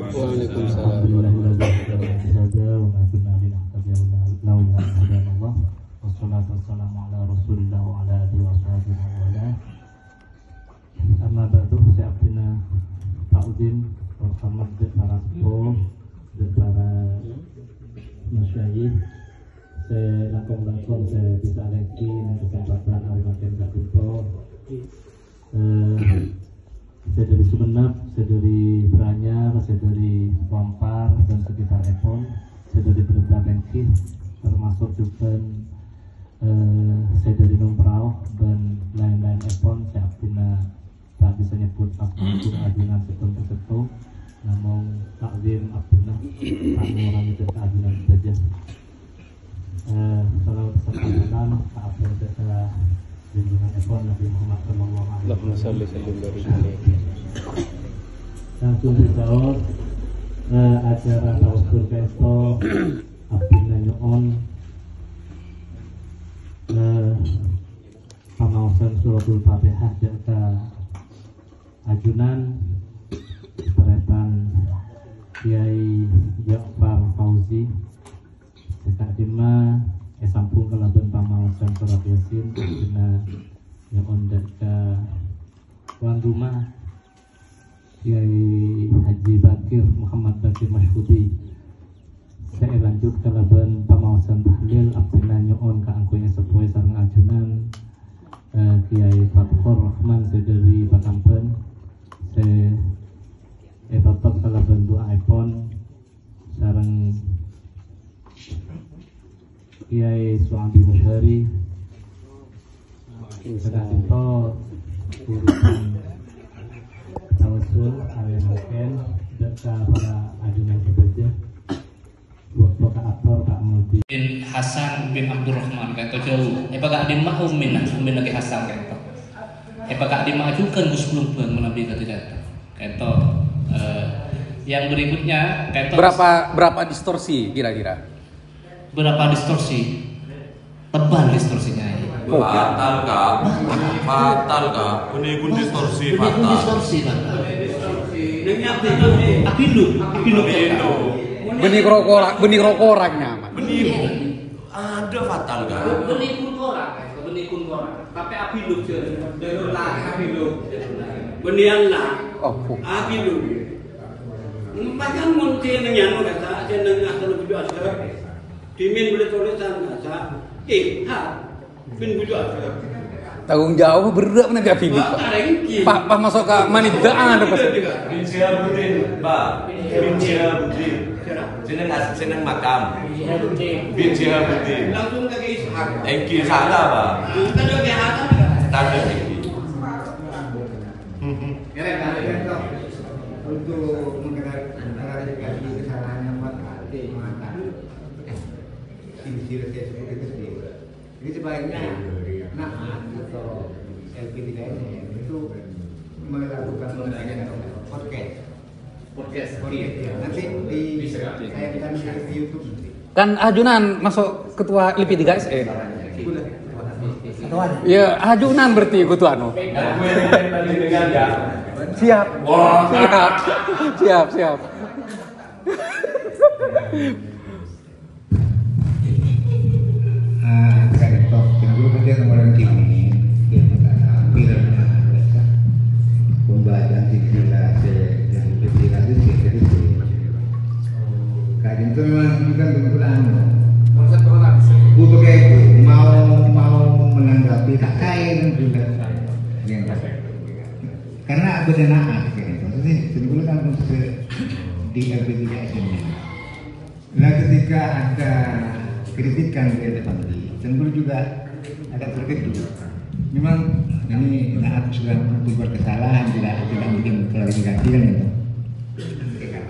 Waalaikumsalam. Wassalatu wassalamu ala Rasulillah wa ala alihi wa sahbihi wa ala. Amma ba'du, saya abdina ta'udin bersama para sepuh dan para masyayikh. Saya langsung saya bisa lagi untuk kesempatan hari makin gak tutup. Saya dari Sumeneb, saya dari Branyar, saya dari Wampar dan sekitar Epon, saya dari Brebengki, termasuk juga saya dari Nomprau dan lain-lain Epon. Saya abdina tak bisa nyebut apapun ajunan setu, namun taklim abdina tak orang itu ajunan saja. Salam kesempatan saat saya junjungan Epon Nabi Muhammad SAW. Langsung dijawab acara Tawasul Kesto abdina nyoon pamawasan suratul Fatihah jaka ajunan peretan Kiai Ja'far Fauzi Sekak Dima sampung kelaban pamawasan surat Yasin ajunan yang ondak ke tuan rumah Kiai Haji Bakir Muhammad Bakir Masyhudi. Saya lanjut ke laban pamawasan tahlil abdina nyoon ke angkunya sepuai sarang ajunan Kiai Fathur Rahman saya dari Bakampen. Saya tetap ke laban doa iPhone sarang Kiai Suami Musyari. Sedang itu urusan tawasul area makan data para ajunan bekerja buat boka aktor Kak Multi bin Hasan bin Abdurrahman kayak itu jauh. Kak di mah umin lagi Hasan kayak itu. Kak di majukan Gus belum menabi kata kayak itu. Yang berikutnya kayak itu. Berapa distorsi kira-kira? Berapa distorsi? Tebal distorsinya. Fatal kak. Benih distorsi fatal. Distorsi fatal. Apindo. Benih rokok orangnya. Benih ada fatal kak. Benih kuntora. Tapi apindo apindo. Benih lah. Apindo. Bahkan mungkin yang kata jeneng asal bujuk asal. Dimin boleh tulisan kata. Bin bujuk asal. Tanggung jawab berat nanti apindo. Pak masuk ke manidaan ada pas. Bin Syihabuddin, Pak. Bin Syihabuddin. Seneng makam. Bin Syihabuddin. Langsung ke Ishak. Engki salah, Pak. Tanda ke Hasan. Tanda Engki. Untuk mengklarifikasi kesalahan yang mengatakan silsilah seperti itu. Ini sebaiknya Naat atau LP3SM itu melakukan podcast. Nanti saya bisa di YouTube. Kan ajunan masuk ketua LP 3SE. Ya, ajunan berarti ketua anu. Siap. Siap. Kantor dulu kerja kemarin kini dia hampir pembahasan silsilah dari silsilah itu jadi kajian itu memang bukan kebetulan butuh kayak itu mau menanggapi tak kain juga karena berdenaan kayak itu jadi sebetulnya kan di LP3SM nah ketika ada kritikan dari Panti, tentu juga ada terkejut. Memang ini Naat sudah berbuat kesalahan, tidak mungkin klarifikasi kan itu.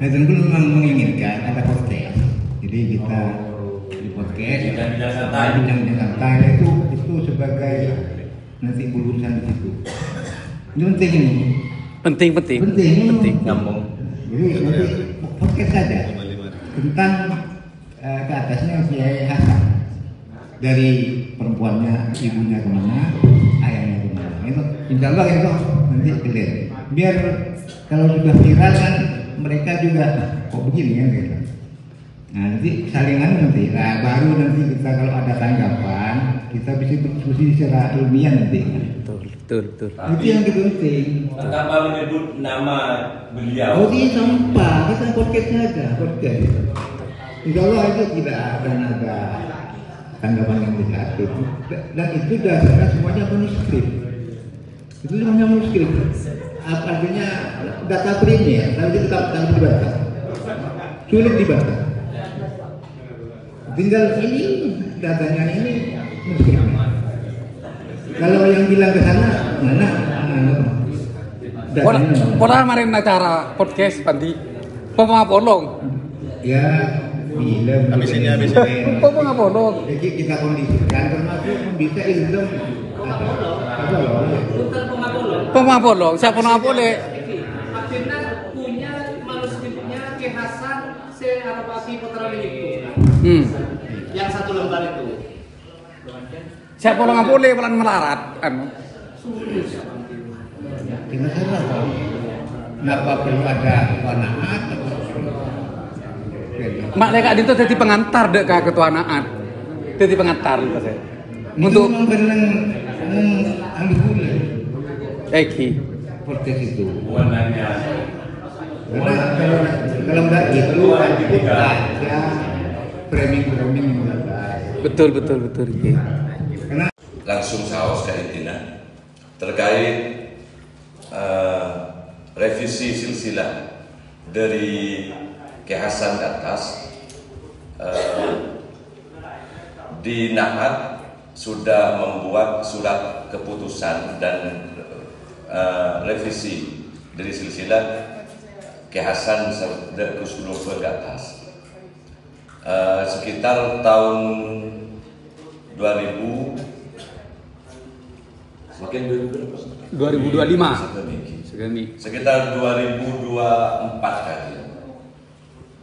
Nah tentu memang menginginkan ada podcast. Jadi kita di podcast, bincang santai itu sebagai nanti urusan di situ. Ini penting ini. Penting. Ngomong. Jadi nanti podcast saja tentang ke atasnya Kiai Hasan dari perempuannya ibunya kemana ayahnya kemana itu insya Allah itu nanti clear biar kalau sudah viral kan mereka juga kok begini ya gitu. Nah nanti salingan nanti, nah baru nanti kita kalau ada tanggapan kita bisa berdiskusi secara ilmiah nanti. Betul. Itu yang penting. Tanpa menyebut nama beliau. Oh ini sampah, kita podcast saja, podcast. Insya Allah itu tidak akan ada tanggapan yang negatif. Dan itu dasarnya semuanya manuskrip. Itu semuanya manuskrip. Artinya data primer, tapi tetap dibaca. Sulit dibaca. Tinggal ini datanya ini manuskripnya. Kalau yang bilang ke sana, mana? Pernah kemarin acara podcast panti, polong. Ya, bila Habisnya. Polong. Jadi kita kondisikan termasuk bisa ilmu apa loh? Polong. Siapa nama boleh? Akhirnya punya manuskripnya Ki Hasan se Arabasi Putra itu. Yang satu lembar itu. Siapa nama boleh pelan melarat anu. Tidak salah kok. Kenapa perlu ada wanaat? Mak leka itu jadi pengantar dek ke ketua naat. Jadi pengantar itu saya. Untuk membenang ambil gula. Eki. Podcast itu. Warnanya. Karena kalau nggak itu ada framing yang ada. Betul. Karena Langsung saos ke intina terkait revisi silsilah dari Ki Hasan ke atas. Di Nahat sudah membuat surat keputusan dan revisi dari silsilah Ki Hasan dan Gus Lubeng ke atas. Sekitar tahun 2000 mungkin 2025. Segini. Sekitar 2024 kali.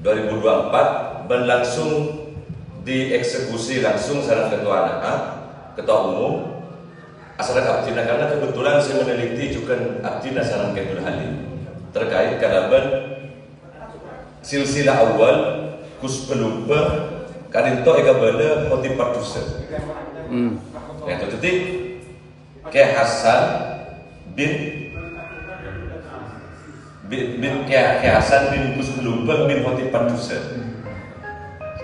2024 berlangsung dieksekusi langsung sareng ketua anak, ketua umum asal abdina, karena kebetulan saya meneliti juga abdina sareng Kedul Halim terkait kalaban silsilah awal Gus Pelumba kadinto eka bada khotib parduser. Ya itu titik Ki Hasan bin Ki Hasan bin Gus Pelumba bin khotib parduser.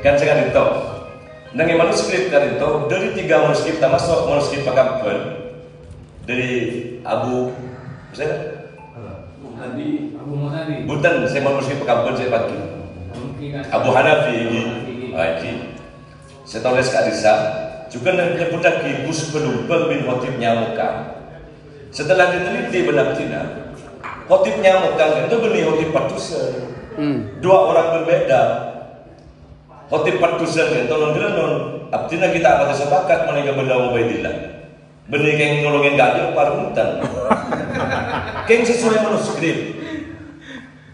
Kan saya kadinto. Nang manuskrip kadinto dari 3 manuskrip termasuk manuskrip Pakabun dari Abu Bukan saya manuskrip Pakabun saya pagi. Abu Hanafi ini. Saya tulis ke Adisa juga menyebut lagi Gus Pelumba bin khotib Nyamukan. Setelah diteliti benar-benar khotib Nyamukan itu benih khotib parduser. 2 orang berbeda. Khotib parduser itu non abdina kita apa sepakat menikah benda Ubaidillah. Benih keng nolongin gajah paruntan. Keng sesuai manuskrip.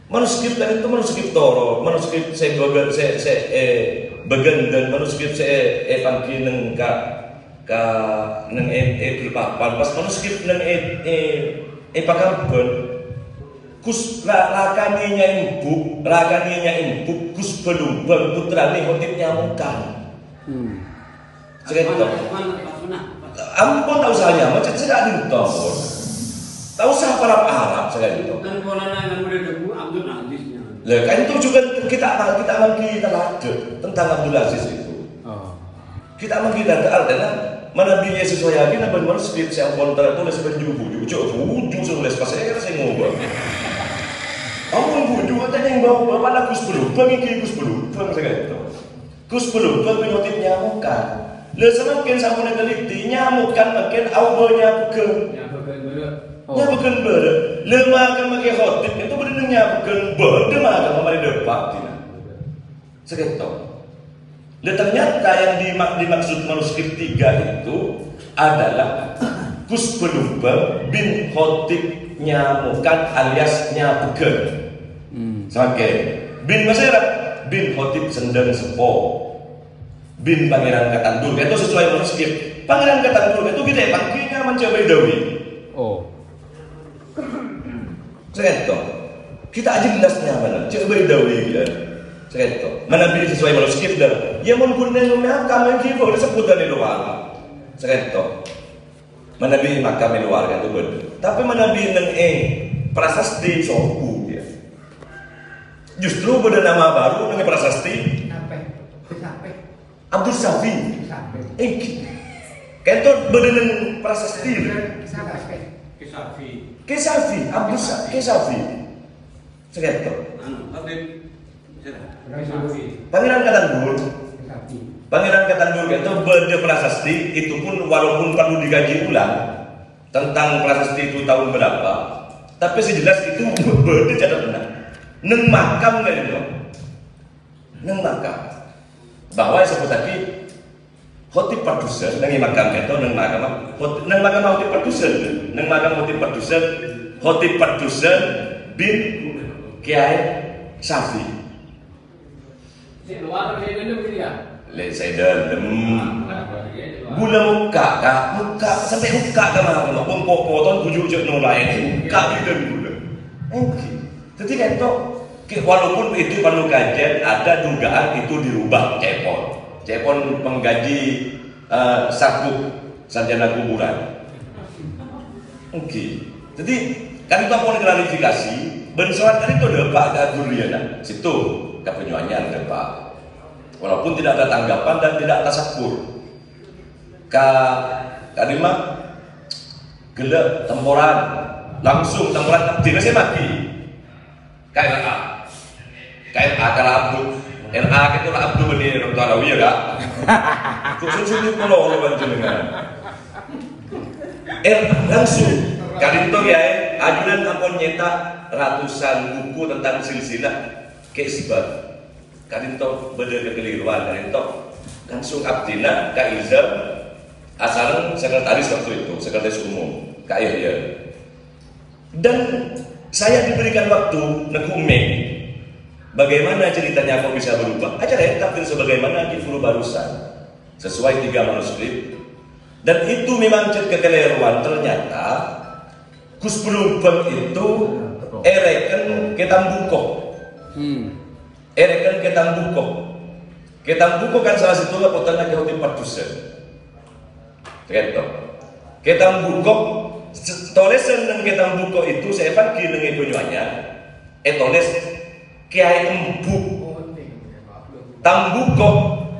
Manuskrip kan itu manuskrip Toro, manuskrip saya bagan dan manuskrip saya pangki neng neng berpapan pas manuskrip neng Pakabun Gus lakaninya ibu Gus Pelumba putrane khotib Nyamukan. Saya itu ampun tak usah nyaman, saya ada di tombol. Tak usah para Arab saya itu. Kan kolana yang muda debu Abdul Aziz. Lah kan itu juga kita lagi tentang Abdul Aziz itu. Kita menghindar ke artinya mana biaya sesuai lagi na manuskrip saya kontrak tulis buju tulis pas saya ngubah. Ampun buju katanya yang bawa Gus Pelumba iki Gus Pelumba saya itu. Gus Pelumba bin khotib Nyamukan. Lah semakin sampun teliti Nyamukan makin awalnya bukan. Nyabukan ber, lemah kan pakai khotib itu benar nyabukan ber, lemah kan kemarin depak tidak. Segitu. Dan ternyata yang dimaksud manuskrip 3 itu adalah Gus Pelumba bin khotib Nyamukan alias Nyabukan. Sebagai bin masyarakat bin khotib Sendang Sepo, bin Pangeran Katandur itu sesuai manuskrip. Pangeran Katandur itu kita pangginya mencapai Dawi. Oh. Segitu. Kita aja jelasnya mana, coba dawi kan. Seketo, mana pilih sesuai manuskrip dah. Ya mungkin nengok kamu yang udah sebutan di luar. Seketo, mana pilih makam di luar kan tu betul. Tapi mana pilih neng prasasti sopu dia. Justru pada nama baru neng prasasti. Abdul Safi. Kento pada neng prasasti. Kesafi, Abdul Safi, Kesafi. Seketo. Pangeran Ketandur, Pangeran Ketandur itu berde prasasti, itu pun walaupun perlu dikaji ulang tentang prasasti itu tahun berapa, tapi sejelas itu berde catatan. Neng makam nggak itu, neng makam. Bahwa sebut tadi Hotip Padusen, neng makam itu neng makam Hotip Padusen, neng makam Hotip Padusen bin Kiai Safi. Lihat saya dalam gula muka sampai muka kemana potong tujuh nolain muka gitu gula. Jadi kan walaupun itu perlu kajian, ada dugaan itu dirubah cepon penggaji sabuk sarjana kuburan. Jadi kan kita mau klarifikasi, bensurat kan itu ada Pak Gaguriana situ. Kepenyuannya ada Pak, walaupun tidak ada tanggapan dan tidak tasakur. Kadima gelap temporan langsung temporan tidak saya mati. KLA kalau Abdul LA itu lah Abdul benih Dr. Alawi ya kak. Khusus ini kalau orang panjenengan langsung kali itu ya ajudan ampun nyetak ratusan buku tentang silsilah keisbat. Kadinto beda kekeliruan, kadinto langsung abdina Kak Ilzam asalnya sekretaris waktu itu, sekretaris umum Kak Yahya. Dan saya diberikan waktu nekumeng bagaimana ceritanya kok bisa berubah. Acara yang tampil sebagaimana di Furu barusan sesuai 3 manuskrip. Dan itu memang kekeliruan, ternyata Gus Berubang itu ereken ketambuko. Ereken ketambuko kan salah satu lapotan ke Hotip Padusen. Gitu. Ketambuko tolesan nang ketambuko itu saya panggil dengan penyuanya. Toles Kiai Embu. Tambuko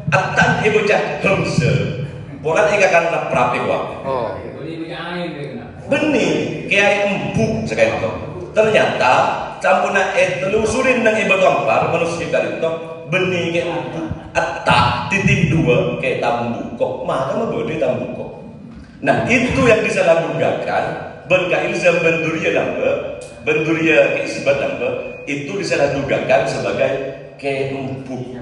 atan bocah Hamse. Pola ika kan prape wa. Benih Kiai Embu seketo. Ternyata campuna telusurin nang ibu kampar manusia dari itu benih ke atak titik 2 ke tambuko maka membodi tambuko. Nah itu yang disalahgunakan Bengka Ilzam Benduria keisbat itu disalahgunakan sebagai keempuk.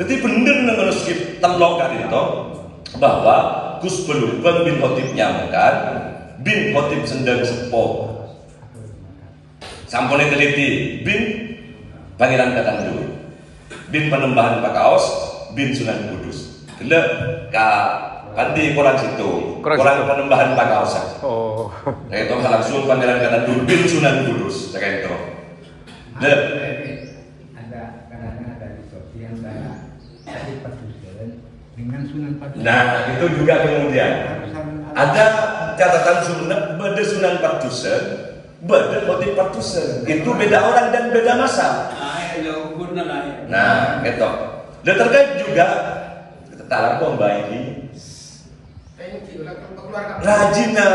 Jadi bener nang manuskrip telok kali itu bahwa Gus Berubang bin Hotip Nyamkan bin Hotip Sendang Sepo sampone teliti bin Pangeran Ketandur bin Penembahan Pakaos bin Sunan Kudus gelap ka kanti koran situ koran Penembahan Pakaos itu langsung Pangeran Ketandur bin Sunan Kudus saya itu gelap ada kadang-kadang ada distorsi antara Hotip Padusen dengan Sunan Padusen. Nah itu juga kemudian ada catatan Sunan Padusen, beda Hotip Padusen. Itu beda orang dan beda masa. Nah, gitu. Dan terkait juga talang membaiki Rajina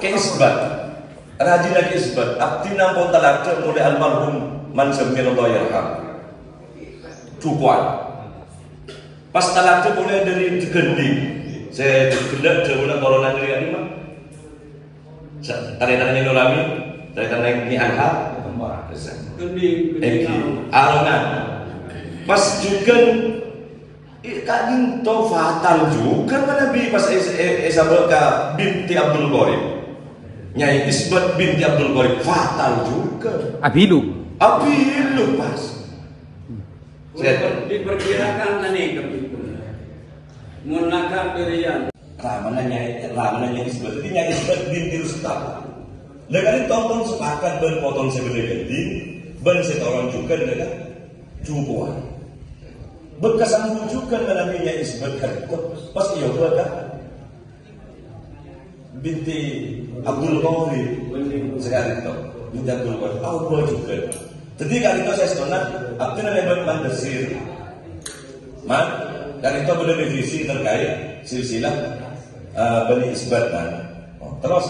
keisbat. Abdi nampun talaka mulai almarhum Mansur Mirallah Cukuan. Pas talaka mulai dari Gending. Saya gelap jauh corona dari kami mah. Tanya Nurami, tanya Ni Anha, Arongan. Pas juga kadang to fatal juga kan Nabi pas Isabel binti Abdul Qorib. Nyai Isbat binti Abdul Qorib fatal juga. Abilu pas. Diperkirakan nih Munaka Pirian Ramana Nyai Isbat, jadi Nyai Isbat binti Rustam Dengan itu tonton sepakat berpotong sebelum gending, ben setoran juga dengan cubuan. Berkesan juga menaminya Isbat Karito, pas iya berada binti Abdul Qadir sekali itu, binti Abdul Qadir, Allah juga. Jadi kali itu saya sebenarnya, Abdul lebat mandesir, man, kali itu berdevisi terkait silsilah Bani Isbat man. Terus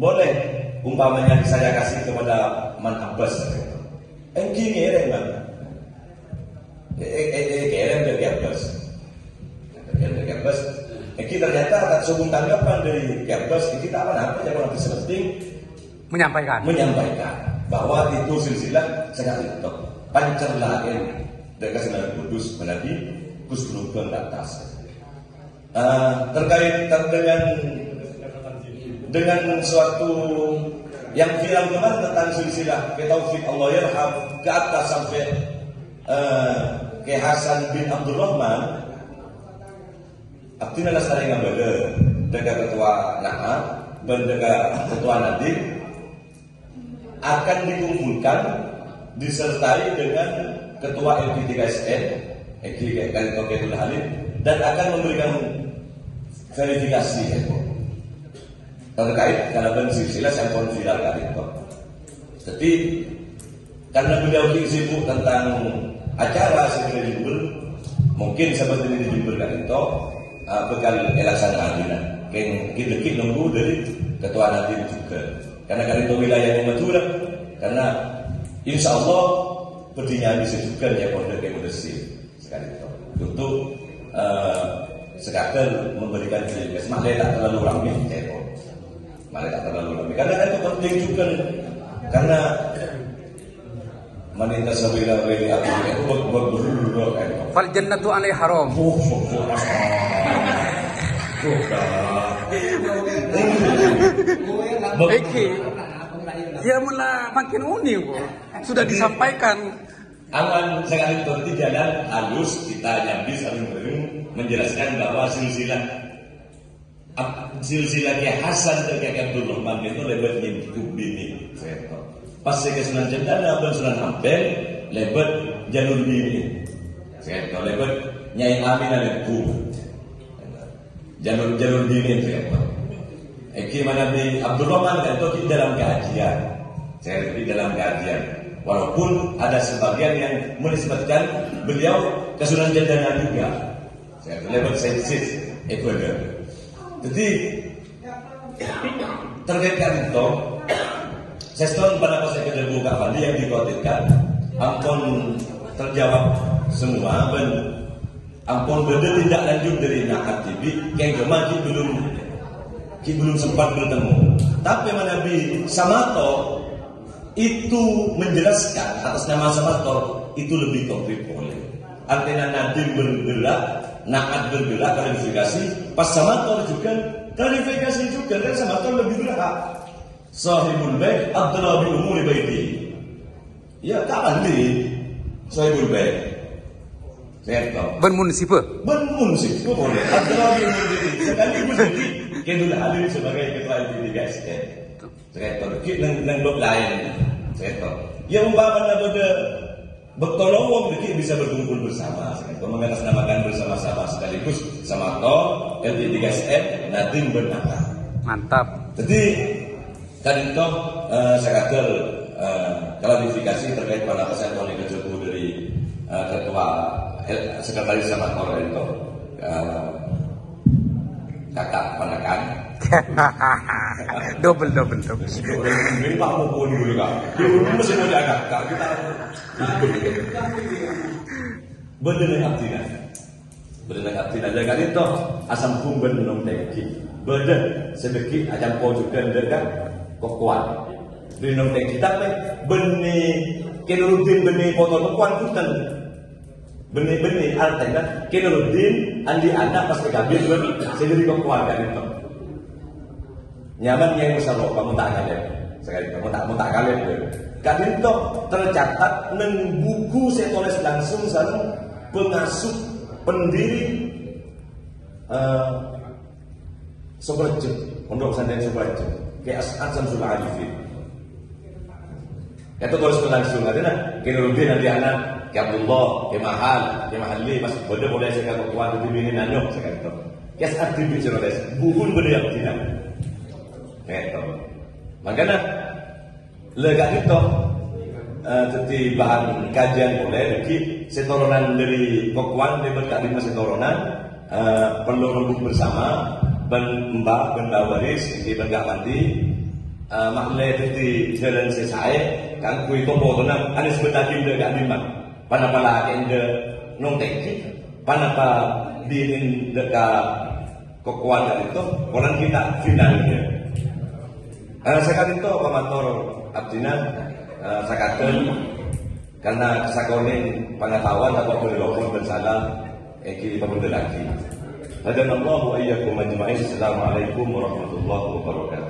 boleh umpamanya saya kasih kepada Man Abbas, gini ya man. Kerem dari Abbas. Kita ternyata sebelum tanggapan dari Abbas kita apa yang orang penting menyampaikan bahwa itu silsilah sangat itu pancer lain dari Sunan Kudus menabi Gus Lubang atas terkait dengan suatu yang viral kemarin tentang silsilah ke Taufik Allah Yarham ke atas sampai ke Hasan bin Abdul Rahman. Abdina Lestari ngabade dengan ketua Naat dan dengan ketua Nadim akan dikumpulkan disertai dengan ketua LP3SN Eki Kali Toketul Halim dan akan memberikan verifikasi terkait dalam silsilah yang viral kali itu. Jadi karena beliau sibuk tentang acara seperti Jumber, mungkin seperti ini di Jumber kali itu bekal elasan adilan. Kita nunggu dari ketua Nadim juga. Karena kali itu wilayahnya Madura, karena insya Allah berdirinya disebutkan ya pondok yang bersih sekali itu. Untuk sekadar memberikan jelas, malah tak terlalu ramai, malah tak terlalu ramai. Karena itu penting juga, karena manita sabila wali aku itu berburuk kan. Fal jannatu alai haram. Eki, ya mulai makin unik kok. Sudah disampaikan. Aman sekali itu jalan halus kita nyambi saling menjelaskan bahwa silsilah ke Hasan terkait Abdul Rahman itu lebat nyimkub bini. Pas ke Sunan Cendana dan Sunan Ampel lebat jalur bini. Saya tahu lebat Nyai Aminah lebu. Jalur bini saya tahu. Eki mana di Abdul Rahman kan itu di dalam kajian. Saya di dalam kajian. Walaupun ada sebagian yang menisbatkan beliau ke Sunan Cendana juga. Saya lebat sensis Ekuador. Jadi terkait itu Seston pada pas saya kedua buka Fandi yang dikhawatirkan ampun terjawab semua ben ampun beda tidak lanjut dari Naat TV yang gemar belum sempat bertemu. Tapi Nabi Samato itu menjelaskan atas nama Samato itu lebih konkret boleh. Artinya Nadim bergerak, Naat bergerak klarifikasi, pas Samato juga klarifikasi juga dan Samato lebih berhak. Sahibul Bait Abdullah bin Umuri Baiti. Ya kapan nih Sahibul Bait? Saya tahu. Bermunisipe boleh. Abdullah bin Umuri Baiti. Sekaligus jadi Kedul Halim sebagai ketua LP3SN. Saya tahu. Nang blok lain. Saya tahu. Ya umpamanya pada bertolong bisa berkumpul bersama. Mengatasnamakan bersama-sama sekaligus sama LP3SN Nadim bernama. Mantap. Jadi kan itu saya kata klarifikasi terkait pada pesan Tony Kejoku dari ketua sekretaris sama orang itu kakak Panakan. double. Ini Pak Mopon dulu kak. Dulu masih mau jaga kak kita. Bener abdina jaga itu asam kumben minum teki. Bener sedikit ajam kau juga dekat. Kokuan, binong teng kita benih Kinuruddin benih foto kokuan punten benih artinya Kinuruddin andi anak pas PKB sendiri kokuan kan itu nyaman yang usah lo kamu tak kalian sekali kamu tak kalian kan itu tercatat neng buku saya tulis langsung sareng pengasuh pendiri Sukorejo Pondok Pesantren Sukorejo ke As'ad Samsul Arifin. Itu terus berlangsung ada kemudian nanti anak ke Abdullah, ke Mahalli masih boleh saya kata kuat di bini nanyok saya kata. Ke As'ad di bini buhun boleh yang tidak. Itu. Makanya lega itu jadi bahan kajian boleh lagi setoronan dari kokuan dari berkat lima setoronan perlu rembuk bersama mbak waris di benggak mandi makle jadi jalan selesai kan kui topo tenang ada sebenarnya dia gak bimbang panapa ende nongtek panapa diin dekat kokuan itu orang kita finalnya sekali itu pamator abdina sakaten karena sakonin pengetahuan atau berlokon bersalah eki pemuda lagi. Hadanallahu wa iyyakum ajma'in. Assalamualaikum warahmatullahi wabarakatuh.